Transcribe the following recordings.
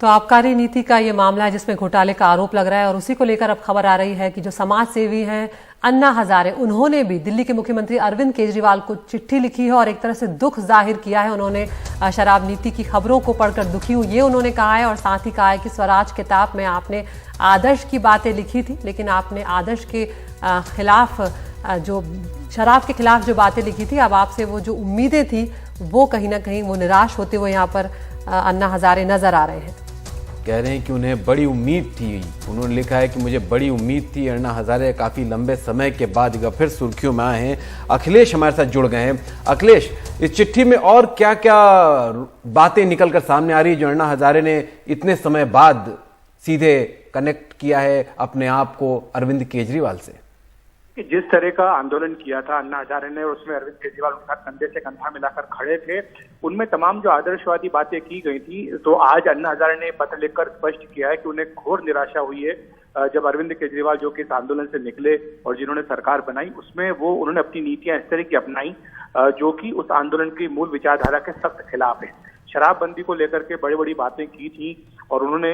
तो आबकारी नीति का ये मामला है जिसमें घोटाले का आरोप लग रहा है और उसी को लेकर अब खबर आ रही है कि जो समाज सेवी हैं अन्ना हजारे, उन्होंने भी दिल्ली के मुख्यमंत्री अरविंद केजरीवाल को चिट्ठी लिखी है और एक तरह से दुख जाहिर किया है। उन्होंने शराब नीति की खबरों को पढ़कर दुखी हूं, ये उन्होंने कहा है और साथ ही कहा है कि स्वराज किताब में आपने आदर्श की बातें लिखी थी, लेकिन आपने आदर्श के खिलाफ जो शराब के खिलाफ जो बातें लिखी थी, अब आपसे वो जो उम्मीदें थी वो कहीं ना कहीं वो निराश होते हुए यहाँ पर अन्ना हजारे नजर आ रहे हैं। कह रहे हैं कि उन्हें बड़ी उम्मीद थी। उन्होंने लिखा है कि मुझे बड़ी उम्मीद थी। अन्ना हजारे काफ़ी लंबे समय के बाद एक बार फिर सुर्खियों में आए हैं। अखिलेश हमारे साथ जुड़ गए हैं। अखिलेश, इस चिट्ठी में और क्या क्या बातें निकलकर सामने आ रही है जो अन्ना हजारे ने इतने समय बाद सीधे कनेक्ट किया है अपने आप को अरविंद केजरीवाल से? जिस तरह का आंदोलन किया था अन्ना हजारे ने, उसमें अरविंद केजरीवाल उनका कंधे से कंधा मिलाकर खड़े थे, उनमें तमाम जो आदर्शवादी बातें की गई थी। तो आज अन्ना हजारे ने पत्र लिखकर स्पष्ट किया है कि उन्हें घोर निराशा हुई है जब अरविंद केजरीवाल जो कि इस आंदोलन से निकले और जिन्होंने सरकार बनाई, उसमें वो उन्होंने अपनी नीतियां इस तरह की अपनाई जो कि उस आंदोलन की मूल विचारधारा के सख्त खिलाफ है। शराबबंदी को लेकर के बड़ी बड़ी बातें की थी और उन्होंने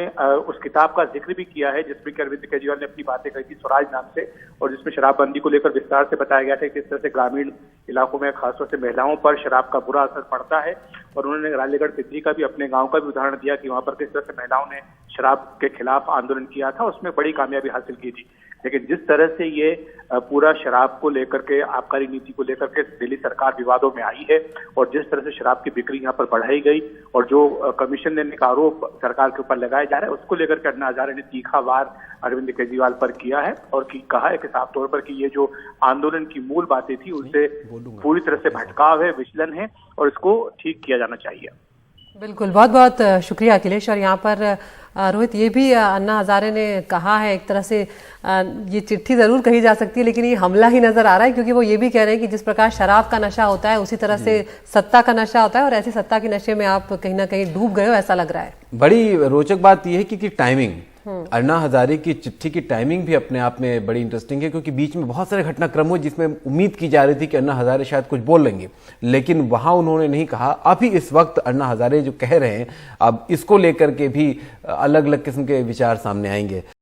उस किताब का जिक्र भी किया है जिसमें कि अरविंद केजरीवाल ने अपनी बातें कही थी स्वराज नाम से, और जिसमें शराबबंदी को लेकर विस्तार से बताया गया था कि किस तरह से ग्रामीण इलाकों में खासतौर से महिलाओं पर शराब का बुरा असर पड़ता है। और उन्होंने रालीगढ़ तितली का भी, अपने गांव का भी उदाहरण दिया कि वहां पर किस तरह से महिलाओं ने शराब के खिलाफ आंदोलन किया था, उसमें बड़ी कामयाबी हासिल की थी। लेकिन जिस तरह से ये पूरा शराब को लेकर के, आबकारी नीति को लेकर के दिल्ली सरकार विवादों में आई है और जिस तरह से शराब की बिक्री यहाँ पर बढ़ाई गई और जो कमीशन देने का आरोप सरकार के ऊपर लगाया जा रहा है, उसको लेकर के अन्ना हजारे ने तीखा वार अरविंद केजरीवाल पर किया है और कहा है कि साफ तौर पर कि ये जो आंदोलन की मूल बातें थी उनसे पूरी तरह से भटकाव है, विचलन है और इसको ठीक किया जाना चाहिए। बिल्कुल, बहुत बहुत शुक्रिया अखिलेश। और यहाँ पर रोहित, ये भी अन्ना हजारे ने कहा है, एक तरह से ये चिट्ठी जरूर कही जा सकती है लेकिन ये हमला ही नजर आ रहा है, क्योंकि वो ये भी कह रहे हैं कि जिस प्रकार शराब का नशा होता है उसी तरह से सत्ता का नशा होता है और ऐसी सत्ता के नशे में आप कहीं ना कहीं डूब गए हो, ऐसा लग रहा है। बड़ी रोचक बात यह है कि टाइमिंग, अन्ना हजारे की चिट्ठी की टाइमिंग भी अपने आप में बड़ी इंटरेस्टिंग है, क्योंकि बीच में बहुत सारे घटनाक्रम हुए जिसमें उम्मीद की जा रही थी कि अन्ना हजारे शायद कुछ बोल लेंगे, लेकिन वहां उन्होंने नहीं कहा। अभी इस वक्त अन्ना हजारे जो कह रहे हैं, अब इसको लेकर के भी अलग अलग किस्म के विचार सामने आएंगे।